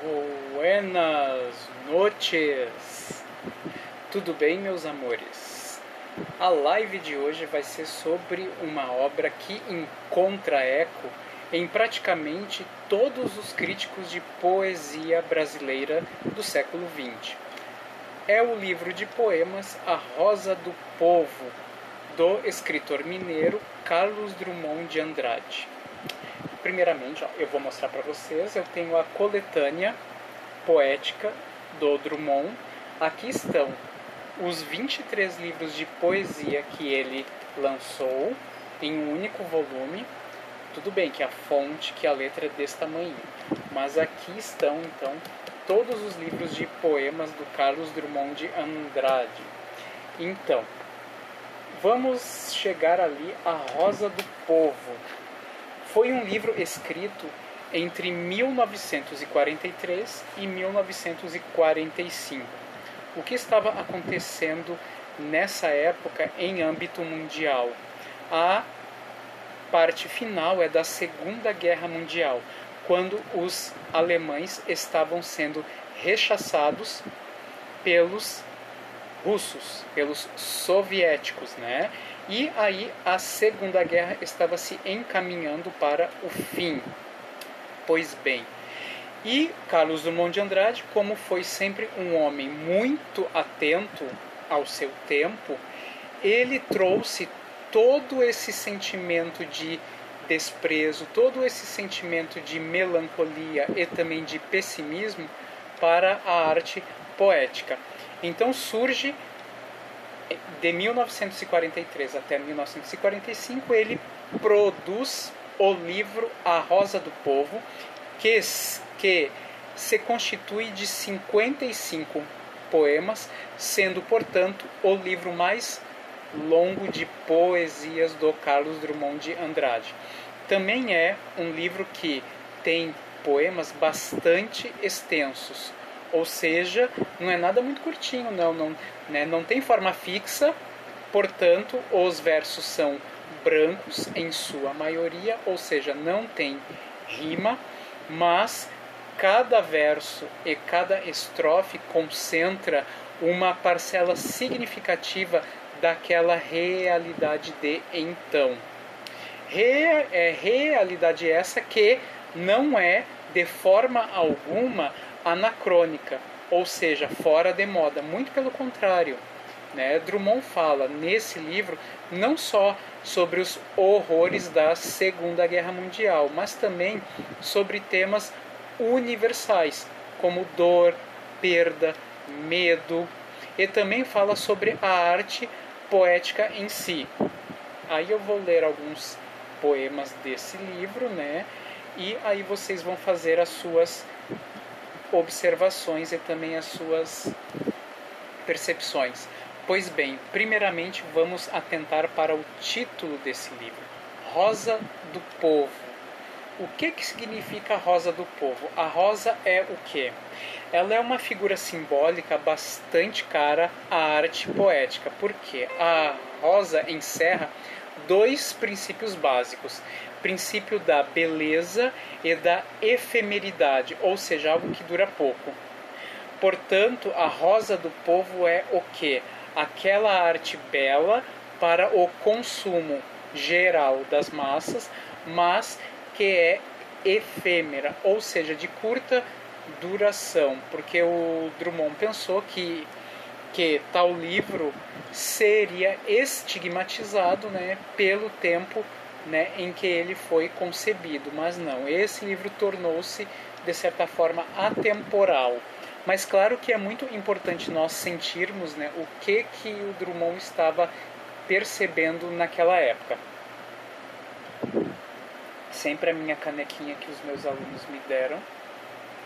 Buenas noches! Tudo bem, meus amores? A live de hoje vai ser sobre uma obra que encontra eco em praticamente todos os críticos de poesia brasileira do século XX. É o livro de poemas A Rosa do Povo, do escritor mineiro Carlos Drummond de Andrade. Primeiramente, eu vou mostrar para vocês, eu tenho a coletânea poética do Drummond. Aqui estão os 23 livros de poesia que ele lançou em um único volume. Tudo bem que a fonte, que a letra é desse tamanho, mas aqui estão, então, todos os livros de poemas do Carlos Drummond de Andrade. Então, vamos chegar ali a Rosa do Povo. Foi um livro escrito entre 1943 e 1945. O que estava acontecendo nessa época em âmbito mundial? A parte final é da Segunda Guerra Mundial, quando os alemães estavam sendo rechaçados pelos russos, pelos soviéticos, né? E aí a Segunda Guerra estava se encaminhando para o fim. Pois bem, e Carlos Drummond de Andrade, como foi sempre um homem muito atento ao seu tempo, ele trouxe todo esse sentimento de desprezo, todo esse sentimento de melancolia e também de pessimismo para a arte poética. Então surge, de 1943 até 1945, ele produz o livro A Rosa do Povo, que se constitui de 55 poemas, sendo, portanto, o livro mais longo de poesias do Carlos Drummond de Andrade. Também é um livro que tem poemas bastante extensos, ou seja, não é nada muito curtinho, não tem forma fixa, portanto, os versos são brancos em sua maioria, ou seja, não tem rima, mas cada verso e cada estrofe concentra uma parcela significativa daquela realidade de então. Realidade essa que não é de forma alguma anacrônica, ou seja, fora de moda, muito pelo contrário, né? Drummond fala nesse livro não só sobre os horrores da Segunda Guerra Mundial, mas também sobre temas universais, como dor, perda, medo, e também fala sobre a arte poética em si. Aí eu vou ler alguns poemas desse livro, né? E aí vocês vão fazer as suas observações e também as suas percepções. Pois bem, primeiramente vamos atentar para o título desse livro, Rosa do Povo. O que significa a Rosa do Povo? A rosa é o quê? Ela é uma figura simbólica bastante cara à arte poética, porque a rosa encerra dois princípios básicos: princípio da beleza e da efemeridade, ou seja, algo que dura pouco. Portanto, a Rosa do Povo é o quê? Aquela arte bela para o consumo geral das massas, mas que é efêmera, ou seja, de curta duração, porque o Drummond pensou que tal livro seria estigmatizado, né, pelo tempo, né, em que ele foi concebido, mas não, esse livro tornou-se de certa forma atemporal. Mas claro que é muito importante nós sentirmos, né, o que o Drummond estava percebendo naquela época. Sempre a minha canequinha que os meus alunos me deram,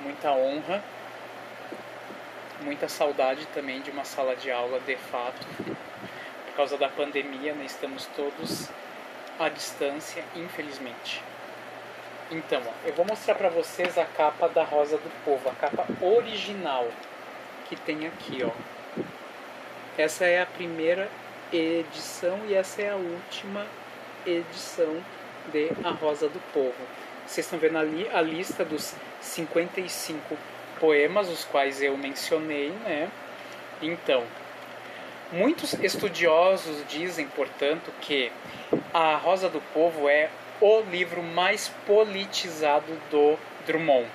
muita honra, muita saudade também de uma sala de aula de fato. Por causa da pandemia, né, estamos todos à distância, infelizmente. Então, eu vou mostrar para vocês a capa da Rosa do Povo, a capa original que tem aqui, ó. Essa é a primeira edição e essa é a última edição de A Rosa do Povo. Vocês estão vendo ali a lista dos 55 poemas, os quais eu mencionei, né? Então, muitos estudiosos dizem, portanto, que A Rosa do Povo é o livro mais politizado do Drummond,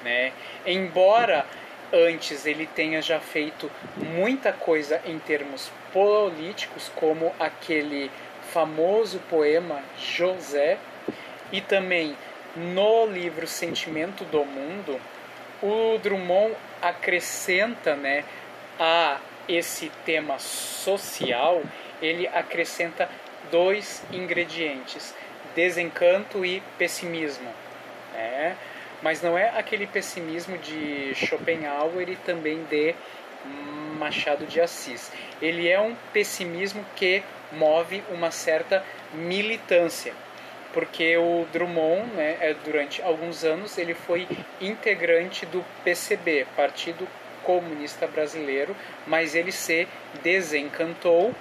né? Embora antes ele tenha já feito muita coisa em termos políticos, como aquele famoso poema José, e também no livro Sentimento do Mundo, o Drummond acrescenta, né, a esse tema social, ele acrescenta 2 ingredientes: desencanto e pessimismo, né? Mas não é aquele pessimismo de Schopenhauer e também de Machado de Assis. Ele é um pessimismo que move uma certa militância, porque o Drummond, né, durante alguns anos, ele foi integrante do PCB, Partido Comunista Brasileiro, mas ele se desencantou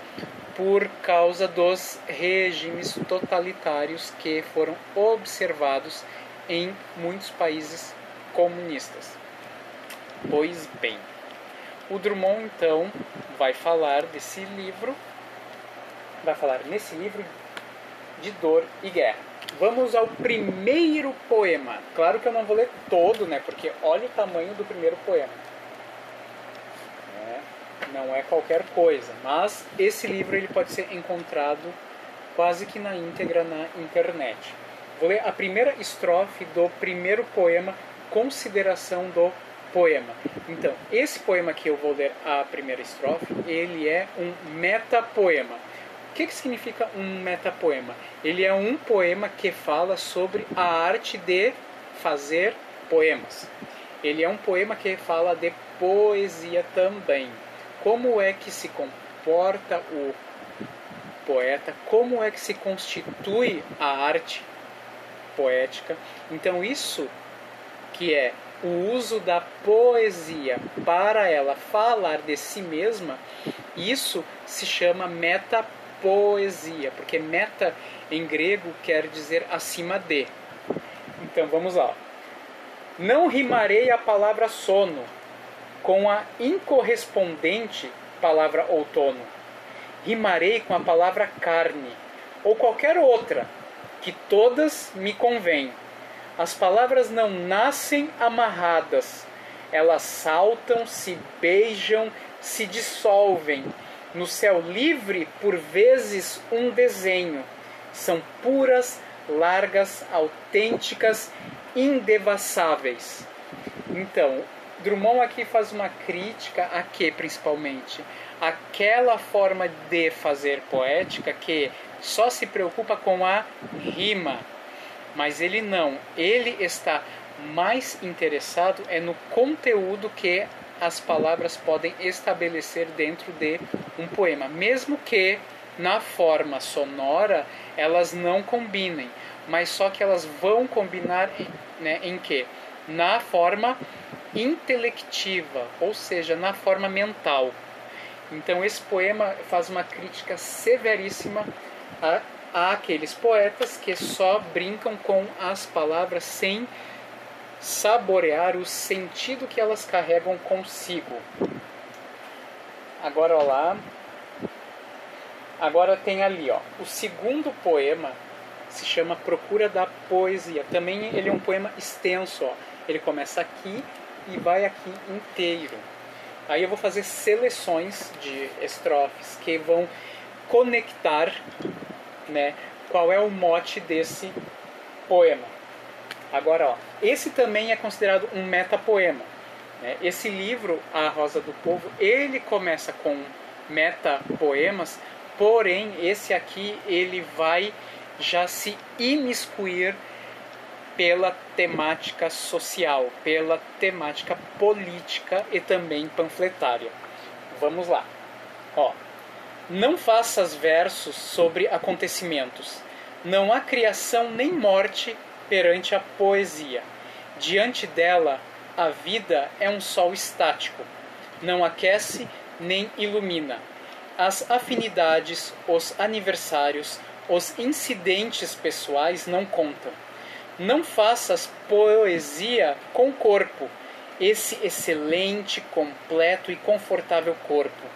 por causa dos regimes totalitários que foram observados em muitos países comunistas. Pois bem, o Drummond então vai falar desse livro, vai falar nesse livro de dor e guerra. Vamos ao primeiro poema. Claro que eu não vou ler todo, né? Porque olha o tamanho do primeiro poema. Não é qualquer coisa, mas esse livro ele pode ser encontrado quase que na íntegra na internet. Vou ler a primeira estrofe do primeiro poema, Consideração do Poema. Então, esse poema que eu vou ler a primeira estrofe, ele é um metapoema. O que significa um metapoema? Ele é um poema que fala sobre a arte de fazer poemas. Ele é um poema que fala de poesia também. Como é que se comporta o poeta? Como é que se constitui a arte poética? Então isso que é o uso da poesia para ela falar de si mesma, isso se chama metapoesia, porque meta em grego quer dizer acima de. Então vamos lá. Não rimarei a palavra sono com a incorrespondente palavra outono. Rimarei com a palavra carne, ou qualquer outra, que todas me convêm. As palavras não nascem amarradas, elas saltam, se beijam, se dissolvem. No céu livre, por vezes, um desenho. São puras, largas, autênticas, indevassáveis. Então, Drummond aqui faz uma crítica a quê, principalmente? Aquela forma de fazer poética que só se preocupa com a rima. Mas ele não. Ele está mais interessado no conteúdo que as palavras podem estabelecer dentro de um poema. Mesmo que na forma sonora elas não combinem. Mas só que elas vão combinar, né, em quê? Na forma intelectiva, ou seja, na forma mental. Então esse poema faz uma crítica severíssima a aqueles poetas que só brincam com as palavras sem saborear o sentido que elas carregam consigo. Agora, olha lá. Agora tem ali, ó, o segundo poema se chama Procura da Poesia. Também ele é um poema extenso, ó. Ele começa aqui e vai aqui inteiro. Aí eu vou fazer seleções de estrofes que vão conectar, né, qual é o mote desse poema. Agora, ó, esse também é considerado um metapoema, né? Esse livro, A Rosa do Povo, ele começa com metapoemas, porém esse aqui ele vai já se imiscuir pela temática social, pela temática política e também panfletária. Vamos lá. Ó, não faças versos sobre acontecimentos. Não há criação nem morte perante a poesia. Diante dela, a vida é um sol estático. Não aquece nem ilumina. As afinidades, os aniversários, os incidentes pessoais não contam. Não faças poesia com corpo, esse excelente, completo e confortável corpo,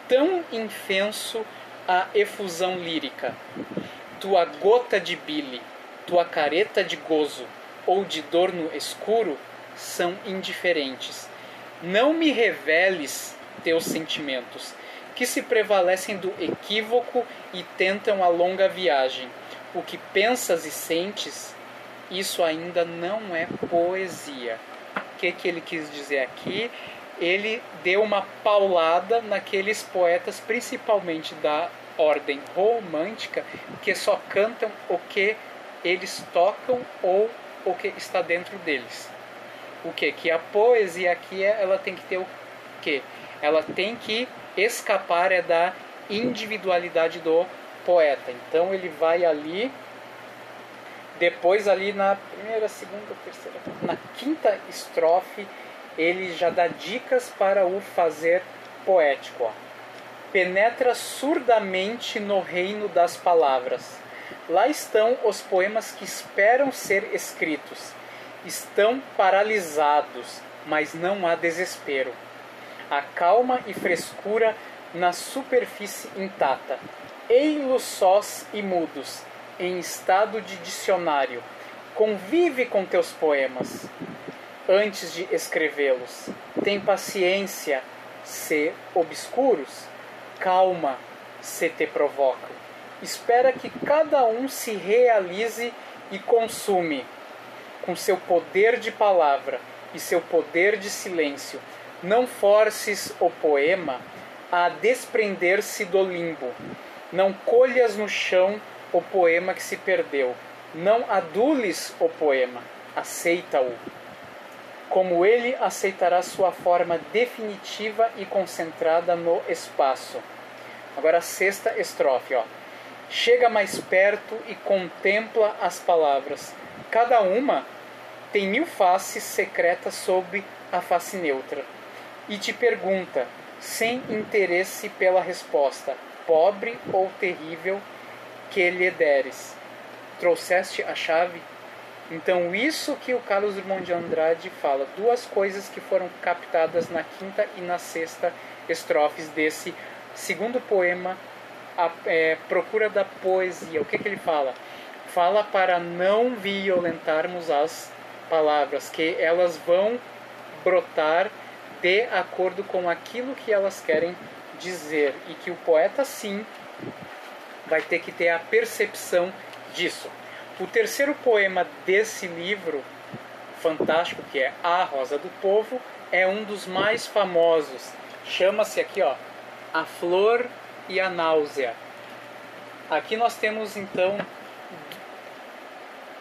tão infenso à efusão lírica. Tua gota de bile, tua careta de gozo ou de dor no escuro são indiferentes. Não me reveles teus sentimentos, que se prevalecem do equívoco e tentam a longa viagem. O que pensas e sentes, isso ainda não é poesia. O que ele quis dizer aqui? Ele deu uma paulada naqueles poetas, principalmente da ordem romântica, que só cantam o que eles tocam ou o que está dentro deles. O que? Que a poesia aqui ela tem que ter o quê? Ela tem que escapar da individualidade do poeta. Então ele vai ali, depois ali na primeira, segunda, terceira, na quinta estrofe, ele já dá dicas para o fazer poético. Ó. Penetra surdamente no reino das palavras. Lá estão os poemas que esperam ser escritos. Estão paralisados, mas não há desespero. Há calma e frescura na superfície intacta. Ei-los sós e mudos, em estado de dicionário. Convive com teus poemas antes de escrevê-los. Tem paciência se obscuros. Calma se te provocam. Espera que cada um se realize e consume com seu poder de palavra e seu poder de silêncio. Não forces o poema a desprender-se do limbo. Não colhas no chão o poema que se perdeu. Não adules o poema. Aceita-o. Como ele aceitará sua forma definitiva e concentrada no espaço. Agora a sexta estrofe. Ó. Chega mais perto e contempla as palavras. Cada uma tem 1000 faces secretas sob a face neutra. E te pergunta, sem interesse pela resposta, pobre ou terrível, que lhe deres. Trouxeste a chave? Então isso que o Carlos Drummond de Andrade fala, duas coisas que foram captadas na quinta e na sexta estrofes desse segundo poema, a Procura da Poesia. O que ele fala? Fala para não violentarmos as palavras, que elas vão brotar de acordo com aquilo que elas querem dizer, e que o poeta sim vai ter que ter a percepção disso. O terceiro poema desse livro fantástico, que é A Rosa do Povo, é um dos mais famosos. Chama-se aqui, ó, A Flor e a Náusea. Aqui nós temos então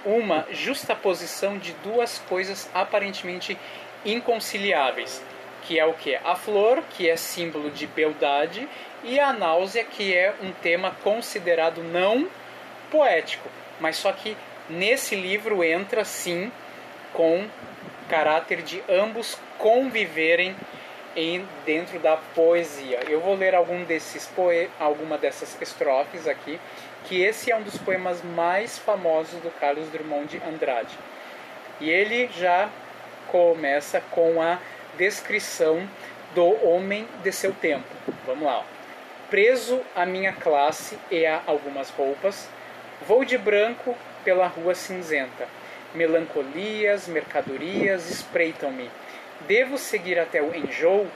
uma justaposição de duas coisas aparentemente inconciliáveis, que é o que? A flor, que é símbolo de beldade, e a náusea, que é um tema considerado não poético, mas só que nesse livro entra sim com caráter de ambos conviverem dentro da poesia. Eu vou ler alguma dessas estrofes aqui, que esse é um dos poemas mais famosos do Carlos Drummond de Andrade. E ele já começa com a descrição do homem de seu tempo. Vamos lá. Ó. Preso à minha classe e a algumas roupas, vou de branco pela rua cinzenta. Melancolias, mercadorias espreitam-me. Devo seguir até o enjoo?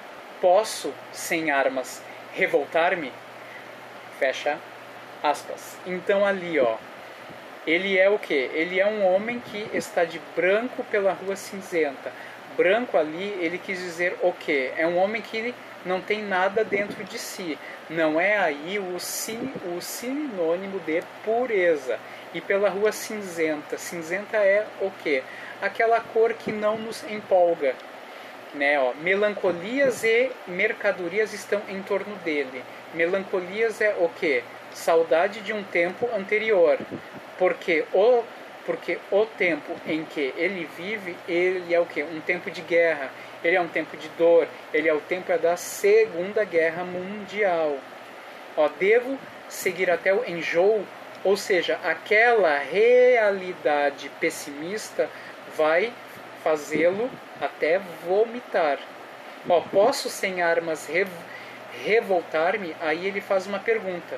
Posso, sem armas, revoltar-me? Fecha aspas. Então ali, ó, ele é o quê? Ele é um homem que está de branco pela rua cinzenta. Branco ali, ele quis dizer o quê? É um homem que não tem nada dentro de si. Não é aí o sinônimo de pureza. E pela rua cinzenta. Cinzenta é o quê? Aquela cor que não nos empolga. Né, ó, melancolias e mercadorias estão em torno dele. Melancolias é o quê? Saudade de um tempo anterior. Porque o tempo em que ele vive, ele é o quê? Um tempo de guerra. Ele é um tempo de dor. Ele é o tempo da Segunda Guerra Mundial. Ó, devo seguir até o enjoo, ou seja, aquela realidade pessimista vai fazê-lo até vomitar. Ó, posso sem armas revoltar-me? Aí ele faz uma pergunta.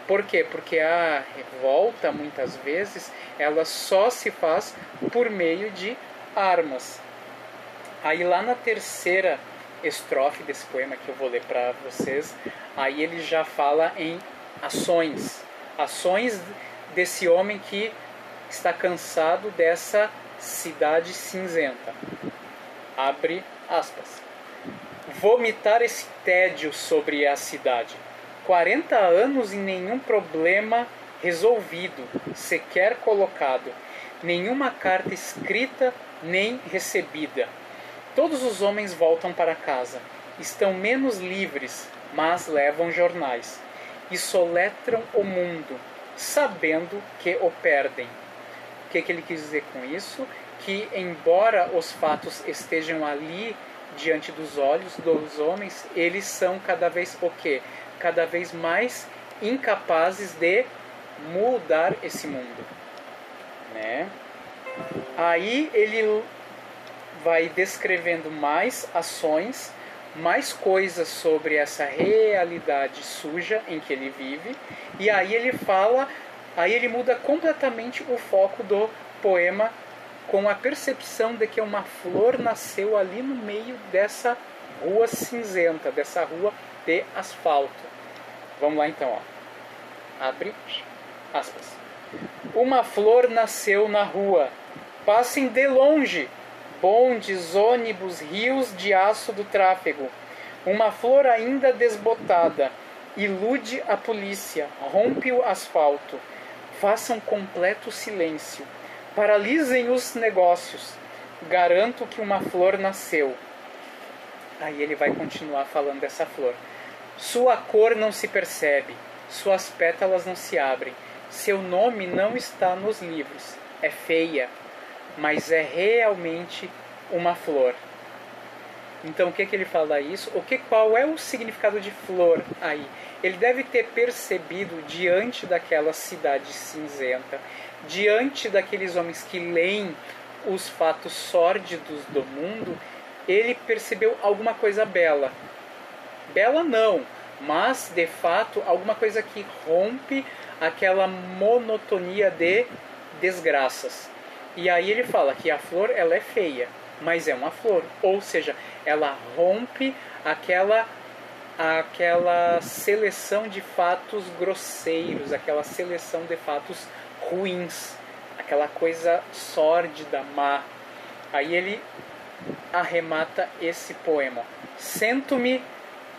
Por quê? Porque a revolta, muitas vezes, ela só se faz por meio de armas. Aí lá na terceira estrofe desse poema que eu vou ler para vocês, aí ele já fala em ações. Ações desse homem que está cansado dessa cidade cinzenta. Abre aspas. Vomitar esse tédio sobre a cidade. 40 anos e nenhum problema resolvido, sequer colocado. Nenhuma carta escrita nem recebida. Todos os homens voltam para casa. Estão menos livres, mas levam jornais. E soletram o mundo, sabendo que o perdem. O que ele quis dizer com isso? Que embora os fatos estejam ali diante dos olhos dos homens, eles são cada vez o quê? Cada vez mais incapazes de mudar esse mundo, né? Aí ele vai descrevendo mais ações, mais coisas sobre essa realidade suja em que ele vive, e aí ele fala, aí ele muda completamente o foco do poema com a percepção de que uma flor nasceu ali no meio dessa rua cinzenta, dessa rua de asfalto. Vamos lá então, ó. Abre aspas. Uma flor nasceu na rua. Passem de longe bondes, ônibus, rios de aço do tráfego. Uma flor ainda desbotada. Ilude a polícia, rompe o asfalto. Façam completo silêncio. Paralisem os negócios. Garanto que uma flor nasceu. Aí ele vai continuar falando dessa flor. Sua cor não se percebe, suas pétalas não se abrem, seu nome não está nos livros. É feia, mas é realmente uma flor. Então o que ele fala isso? Qual é o significado de flor aí? Ele deve ter percebido diante daquela cidade cinzenta, diante daqueles homens que leem os fatos sórdidos do mundo, ele percebeu alguma coisa bela. Bela não, mas de fato alguma coisa que rompe aquela monotonia de desgraças. E aí ele fala que a flor ela é feia, mas é uma flor, ou seja, ela rompe aquela seleção de fatos grosseiros, aquela seleção de fatos ruins, aquela coisa sórdida, má. Aí ele arremata esse poema. Sento-me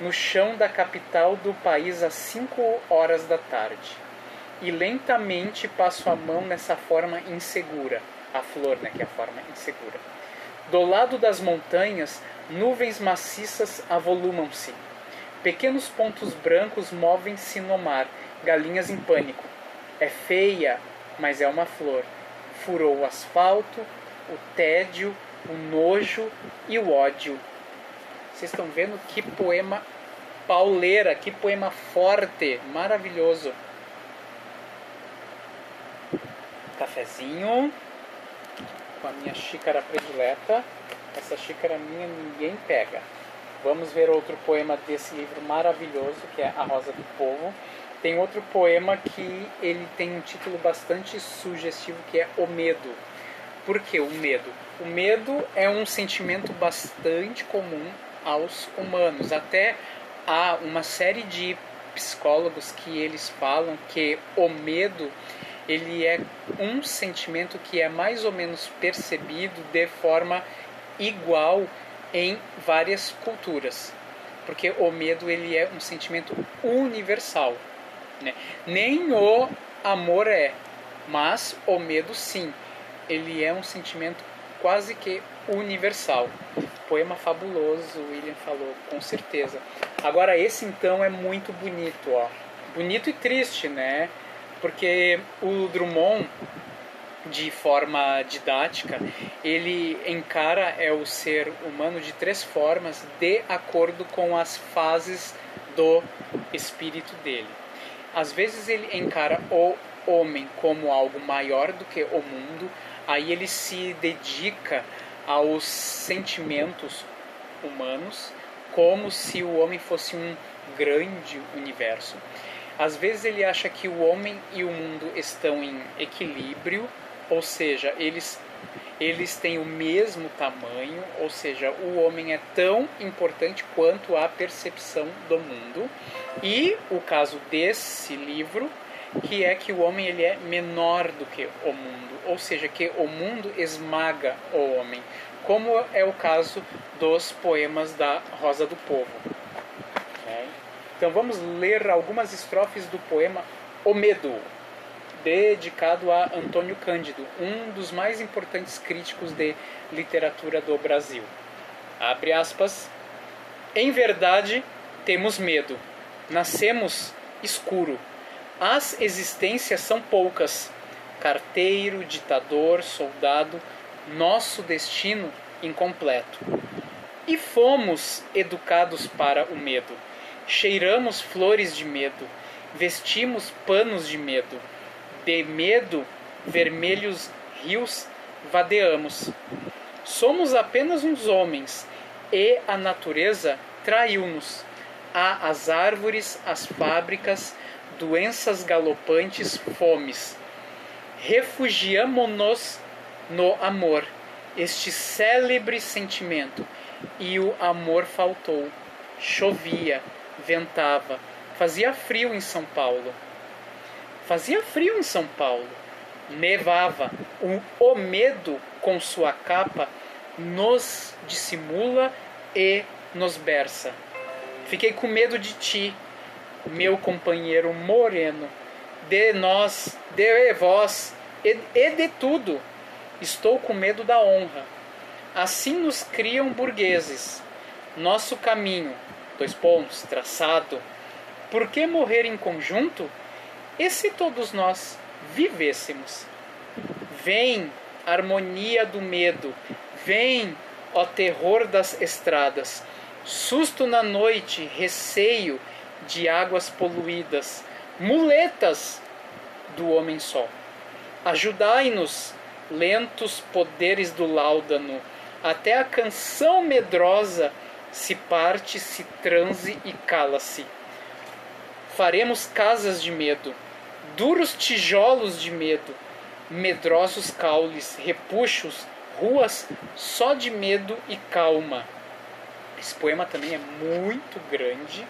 no chão da capital do país às 5 horas da tarde e lentamente passo a mão nessa forma insegura, a flor, né, que é a forma insegura. Do lado das montanhas, nuvens maciças avolumam-se. Pequenos pontos brancos movem-se no mar, galinhas em pânico. É feia, mas é uma flor. Furou o asfalto, o tédio, o nojo e o ódio. Vocês estão vendo que poema pauleira, que poema forte, maravilhoso. Cafezinho com a minha xícara predileta. Essa xícara minha ninguém pega. Vamos ver outro poema desse livro maravilhoso, que é A Rosa do Povo. Tem outro poema que ele tem um título bastante sugestivo, que é O Medo. Por que o medo? O medo é um sentimento bastante comum aos humanos. Até há uma série de psicólogos que eles falam que o medo ele é um sentimento que é mais ou menos percebido de forma igual em várias culturas, porque o medo ele é um sentimento universal, né? Nem o amor é, mas o medo sim, ele é um sentimento quase que universal. Poema fabuloso, o William falou, com certeza. Agora esse então é muito bonito, ó. Bonito e triste, né? Porque o Drummond, de forma didática, ele encara o ser humano de 3 formas de acordo com as fases do espírito dele. Às vezes ele encara o homem como algo maior do que o mundo, aí ele se dedica aos sentimentos humanos, como se o homem fosse um grande universo. Às vezes ele acha que o homem e o mundo estão em equilíbrio, ou seja, eles têm o mesmo tamanho, ou seja, o homem é tão importante quanto a percepção do mundo. E o caso desse livro, que é que o homem ele é menor do que o mundo, ou seja, que o mundo esmaga o homem, como é o caso dos poemas da Rosa do Povo. Então vamos ler algumas estrofes do poema O Medo, dedicado a Antônio Cândido, um dos mais importantes críticos de literatura do Brasil. Abre aspas. Em verdade, temos medo. Nascemos escuro. As existências são poucas. Carteiro, ditador, soldado, nosso destino incompleto. E fomos educados para o medo. Cheiramos flores de medo. Vestimos panos de medo. De medo, vermelhos rios vadeamos. Somos apenas uns homens, e a natureza traiu-nos. Há as árvores, as fábricas, doenças galopantes, fomes. Refugiamo-nos no amor, este célebre sentimento, e o amor faltou. Chovia, ventava, fazia frio em São Paulo. Fazia frio em São Paulo, nevava, o medo com sua capa nos dissimula e nos berça. Fiquei com medo de ti, meu companheiro moreno, de nós, de vós e de tudo. Estou com medo da honra. Assim nos criam burgueses. Nosso caminho, traçado. Por que morrer em conjunto? E se todos nós vivêssemos? Vem, harmonia do medo, vem, ó terror das estradas, susto na noite, receio de águas poluídas, muletas do homem-sol. Ajudai-nos, lentos poderes do láudano, até a canção medrosa se parte, se transe e cala-se. Faremos casas de medo, duros tijolos de medo, medrosos caules, repuxos, ruas só de medo e calma. Esse poema também é muito grande,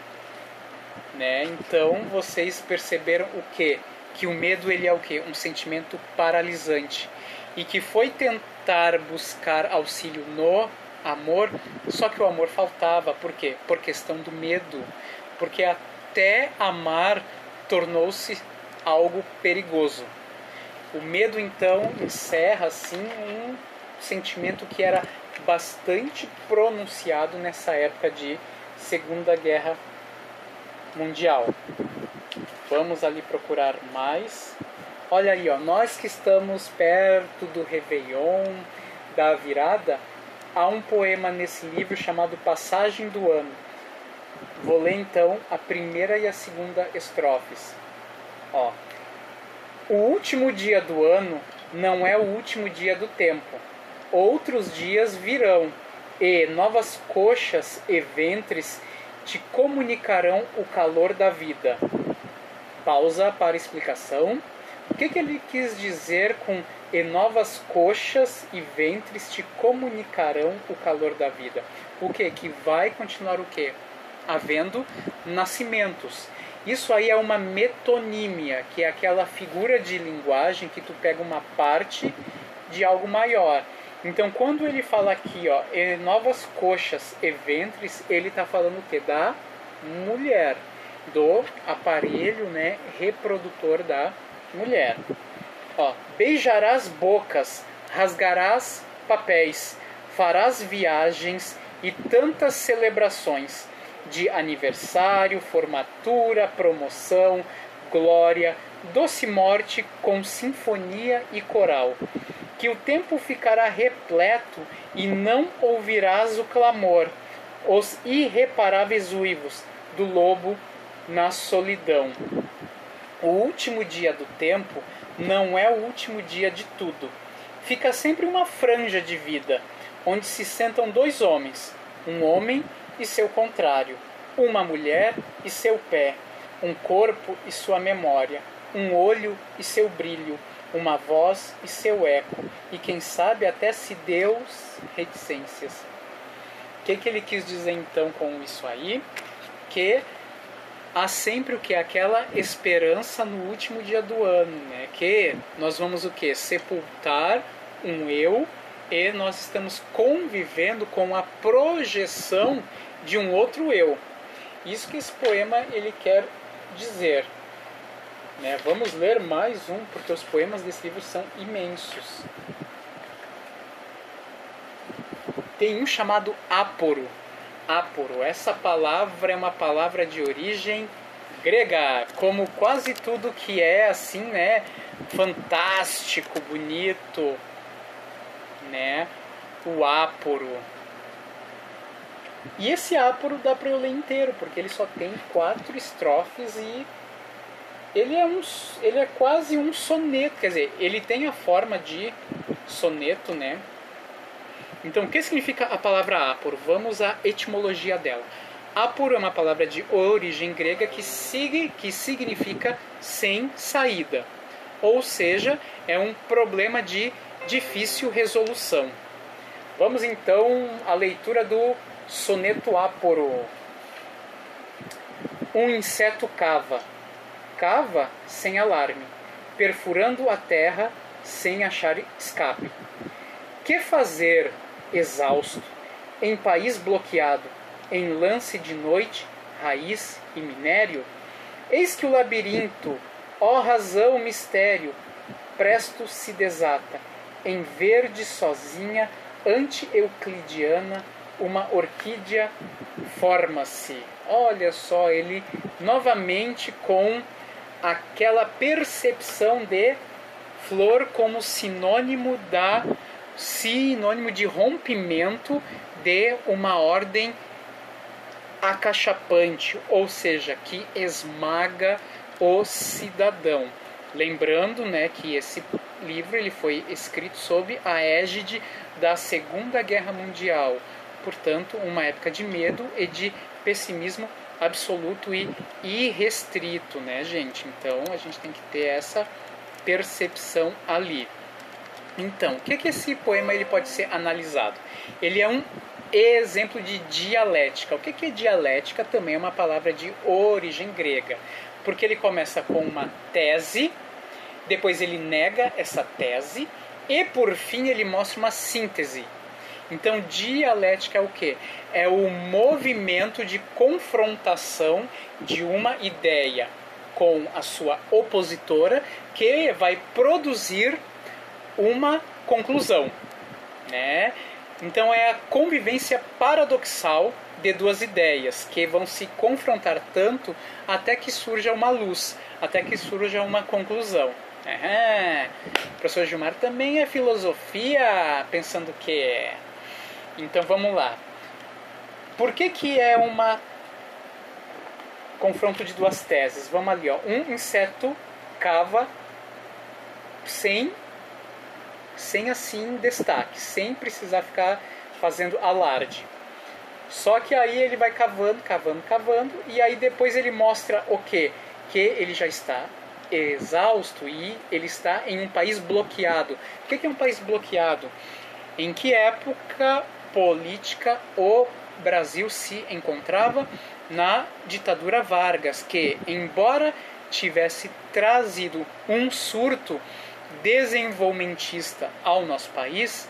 né? Então vocês perceberam o quê? Que o medo ele é o quê? Um sentimento paralisante e que foi tentar buscar auxílio no amor, só que o amor faltava. Por quê? Por questão do medo, porque até amar tornou-se algo perigoso. O medo então encerra assim um sentimento que era bastante pronunciado nessa época de Segunda Guerra Mundial. Vamos ali procurar mais. Olha aí, ó, nós que estamos perto do Réveillon, da virada, há um poema nesse livro chamado Passagem do Ano. Vou ler então a primeira e a segunda estrofes. Ó. O último dia do ano não é o último dia do tempo. Outros dias virão, e novas coxas e ventres te comunicarão o calor da vida. Pausa para explicação. O que ele quis dizer com e novas coxas e ventres te comunicarão o calor da vida? O que? Que vai continuar o quê? Havendo nascimentos. Isso aí é uma metonímia, que é aquela figura de linguagem que tu pega uma parte de algo maior. Então, quando ele fala aqui, ó, e novas coxas e ventres, ele está falando o quê? Da mulher, do aparelho, né, reprodutor da mulher. Ó, beijarás bocas, rasgarás papéis, farás viagens e tantas celebrações de aniversário, formatura, promoção, glória, doce morte com sinfonia e coral, que o tempo ficará repleto e não ouvirás o clamor, os irreparáveis uivos do lobo na solidão. O último dia do tempo não é o último dia de tudo. Fica sempre uma franja de vida, onde se sentam dois homens, um homem e seu contrário, uma mulher e seu pé, um corpo e sua memória, um olho e seu brilho, uma voz e seu eco, e quem sabe até se Deus reticências. O que ele quis dizer então com isso aí? Que há sempre o que? Aquela esperança no último dia do ano, né? Que nós vamos o que? Sepultar um eu, e nós estamos convivendo com a projeção de um outro eu. Isso que esse poema ele quer dizer. Né? Vamos ler mais um, porque os poemas desse livro são imensos. Tem um chamado áporo. Áporo, essa palavra é uma palavra de origem grega, como quase tudo que é assim, né, fantástico, bonito, né, o áporo. E esse áporo dá para eu ler inteiro, porque ele só tem 4 estrofes e ele é quase um soneto, quer dizer, ele tem a forma de soneto, né? Então, o que significa a palavra áporo? Vamos à etimologia dela. Áporo é uma palavra de origem grega que significa sem saída. Ou seja, é um problema de difícil resolução. Vamos então à leitura do soneto áporo. Um inseto cava. Cava sem alarme, perfurando a terra sem achar escape. Que fazer, exausto, em país bloqueado, em lance de noite, raiz e minério? Eis que o labirinto, ó razão mistério, presto se desata, em verde sozinha, ante-euclidiana, uma orquídea forma-se. Olha só, ele novamente com aquela percepção de flor como sinônimo de rompimento de uma ordem acachapante, ou seja, que esmaga o cidadão. Lembrando, né, que esse livro ele foi escrito sob a égide da Segunda Guerra Mundial, portanto, uma época de medo e de pessimismo absoluto e irrestrito, né, gente? Então, a gente tem que ter essa percepção ali. Então, o que esse poema ele pode ser analisado? Ele é um exemplo de dialética. O que é dialética? Também é uma palavra de origem grega, porque ele começa com uma tese, depois ele nega essa tese e, por fim, ele mostra uma síntese. Então, dialética é o quê? É o movimento de confrontação de uma ideia com a sua opositora que vai produzir uma conclusão, né? Então, é a convivência paradoxal de duas ideias que vão se confrontar tanto até que surja uma luz, até que surja uma conclusão. O professor Gilmar também é filosofia, pensando que... Então vamos lá. Por que é uma confronto de duas teses? Vamos ali, ó. Um inseto cava sem assim destaque, sem precisar ficar fazendo alarde. Só que aí ele vai cavando, e aí depois ele mostra o quê? Que ele já está exausto e ele está em um país bloqueado. O que é um país bloqueado? Em que época política o Brasil se encontrava? Na ditadura Vargas, que, embora tivesse trazido um surto desenvolvimentista ao nosso país,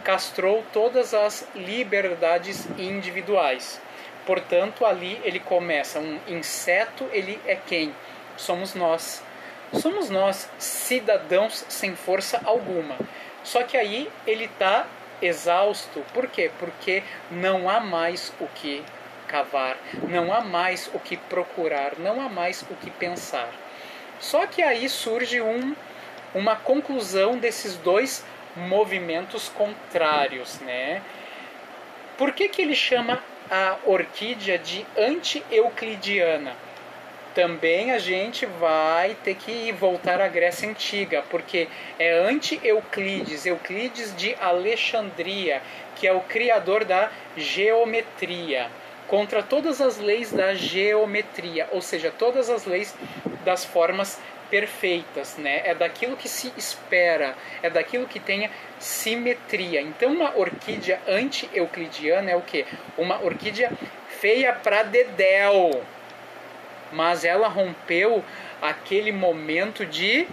castrou todas as liberdades individuais. Portanto, ali ele começa um inseto, ele é quem? Somos nós. Somos nós, cidadãos sem força alguma. Só que aí ele está exausto. Por quê? Porque não há mais o que cavar, não há mais o que procurar, não há mais o que pensar. Só que aí surge uma conclusão desses dois movimentos contrários, né? Por que ele chama a orquídea de anti-euclidiana? também a gente vai ter que voltar à Grécia Antiga, porque é ante-Euclides, Euclides de Alexandria, que é o criador da geometria, contra todas as leis da geometria, ou seja, todas as leis das formas perfeitas, né? É daquilo que se espera, é daquilo que tenha simetria. Então, uma orquídea anti-euclidiana é o quê? Uma orquídea feia pra dedéu, mas ela rompeu aquele momento de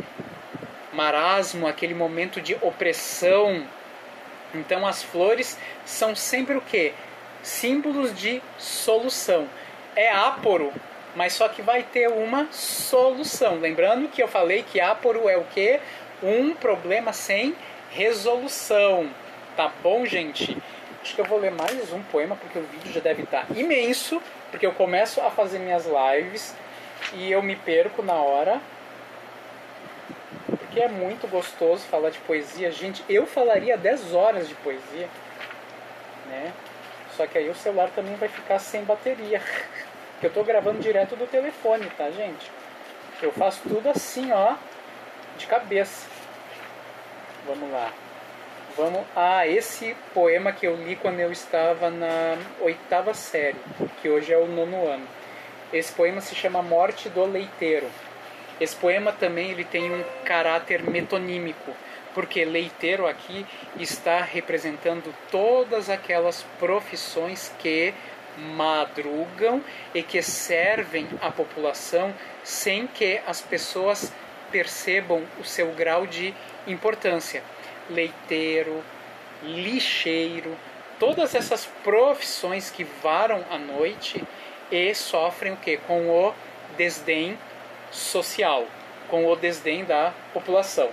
marasmo, aquele momento de opressão. Então as flores são sempre o quê? Símbolos de solução. É áporo, mas só que vai ter uma solução. Lembrando que eu falei que áporo é o quê? Um problema sem resolução. Tá bom, gente? Acho que eu vou ler mais um poema, porque o vídeo já deve estar imenso, porque eu começo a fazer minhas lives e eu me perco na hora, porque é muito gostoso falar de poesia. Gente, eu falaria 10 horas de poesia, né? Só que aí o celular também vai ficar sem bateria, porque eu estou gravando direto do telefone, tá, gente? Eu faço tudo assim, ó, de cabeça. Vamos lá. Esse poema que eu li quando eu estava na 8ª série, que hoje é o 9º ano. Esse poema se chama Morte do Leiteiro. Esse poema também ele tem um caráter metonímico, porque leiteiro aqui está representando todas aquelas profissões que madrugam e que servem à população sem que as pessoas percebam o seu grau de importância. Leiteiro, lixeiro, todas essas profissões que varam à noite e sofrem o quê? Com o desdém social, com o desdém da população.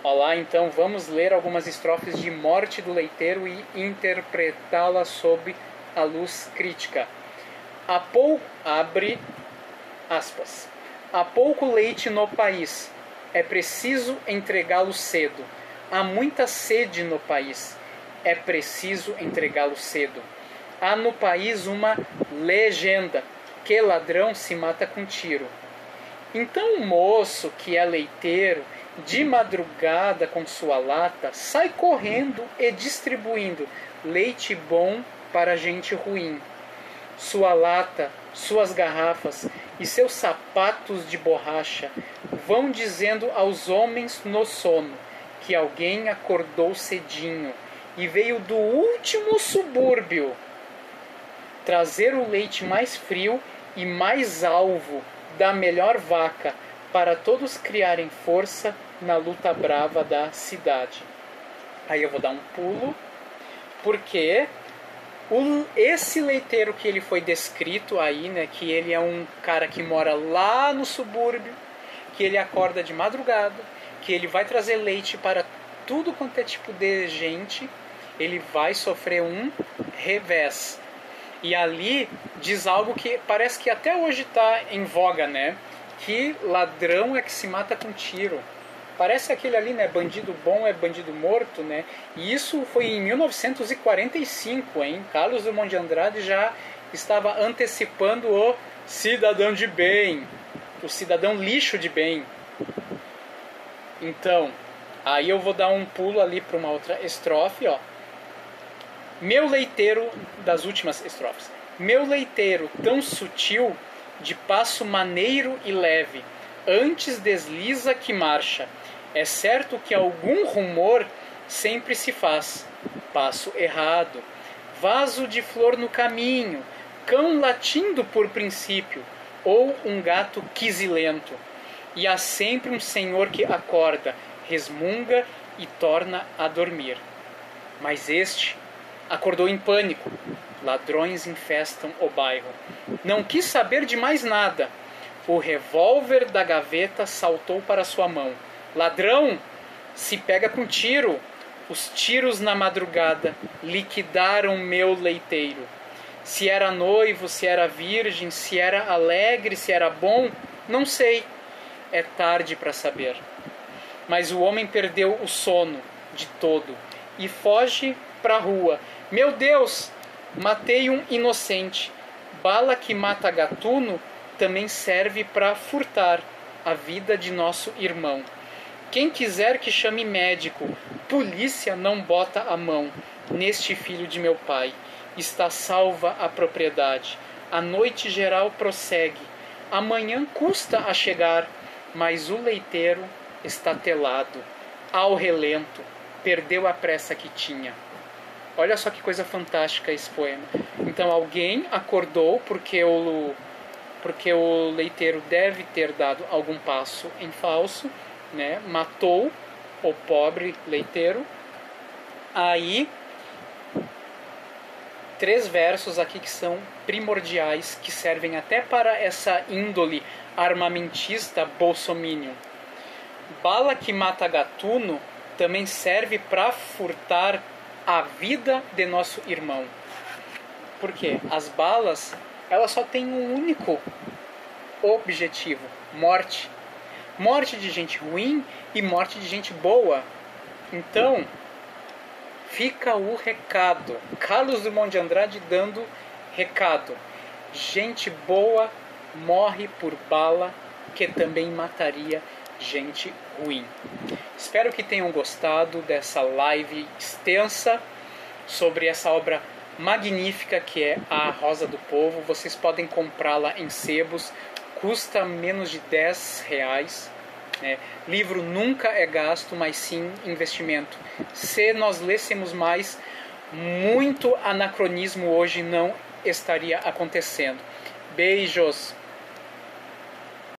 Olá, então vamos ler algumas estrofes de Morte do Leiteiro e interpretá-la sob a luz crítica. Abre aspas. Há pouco leite no país, é preciso entregá-lo cedo. Há muita sede no país, é preciso entregá-lo cedo. Há no país uma legenda, que ladrão se mata com tiro. Então o moço, que é leiteiro, de madrugada com sua lata, sai correndo e distribuindo leite bom para gente ruim. Sua lata, suas garrafas e seus sapatos de borracha vão dizendo aos homens no sono que alguém acordou cedinho e veio do último subúrbio trazer o leite mais frio e mais alvo da melhor vaca para todos criarem força na luta brava da cidade. Aí eu vou dar um pulo, porque esse leiteiro que ele foi descrito aí, né, que ele é um cara que mora lá no subúrbio, que ele acorda de madrugada, que ele vai trazer leite para tudo quanto é tipo de gente, ele vai sofrer um revés. E ali diz algo que parece que até hoje está em voga, né? Que ladrão é que se mata com tiro. Parece aquele ali, né? Bandido bom é bandido morto, né? E isso foi em 1945, hein? Carlos Drummond de Andrade já estava antecipando o cidadão de bem, o cidadão lixo de bem. Então, aí eu vou dar um pulo ali para uma outra estrofe, ó. Meu leiteiro, das últimas estrofes. Meu leiteiro tão sutil, de passo maneiro e leve, antes desliza que marcha. É certo que algum rumor sempre se faz. Passo errado, vaso de flor no caminho, cão latindo por princípio, ou um gato quisilento. E há sempre um senhor que acorda, resmunga e torna a dormir. Mas este acordou em pânico. Ladrões infestam o bairro. Não quis saber de mais nada. O revólver da gaveta saltou para sua mão. Ladrão, se pega com tiro. Os tiros na madrugada liquidaram meu leiteiro. Se era noivo, se era virgem, se era alegre, se era bom, não sei. É tarde para saber. Mas o homem perdeu o sono de todo e foge para a rua. Meu Deus, matei um inocente. Bala que mata gatuno também serve para furtar a vida de nosso irmão. Quem quiser que chame médico, polícia não bota a mão neste filho de meu pai. Está salva a propriedade. A noite geral prossegue. Amanhã custa a chegar, mas o leiteiro está telado. Ao relento, perdeu a pressa que tinha. Olha só que coisa fantástica esse poema. Então alguém acordou porque o leiteiro deve ter dado algum passo em falso, né? Matou o pobre leiteiro. Aí 3 versos aqui que são primordiais, que servem até para essa índole armamentista bolsominion. Bala que mata gatuno também serve para furtar a vida de nosso irmão. Por quê? As balas, elas só têm um único objetivo: morte. Morte de gente ruim e morte de gente boa. Então, fica o recado. Carlos Drummond de Andrade dando recado. Gente boa morre por bala, que também mataria gente ruim. Espero que tenham gostado dessa live extensa sobre essa obra magnífica que é A Rosa do Povo. Vocês podem comprá-la em sebos, custa menos de R$10. Livro nunca é gasto, mas sim investimento. Se nós lêssemos mais, muito anacronismo hoje não estaria acontecendo. Beijos!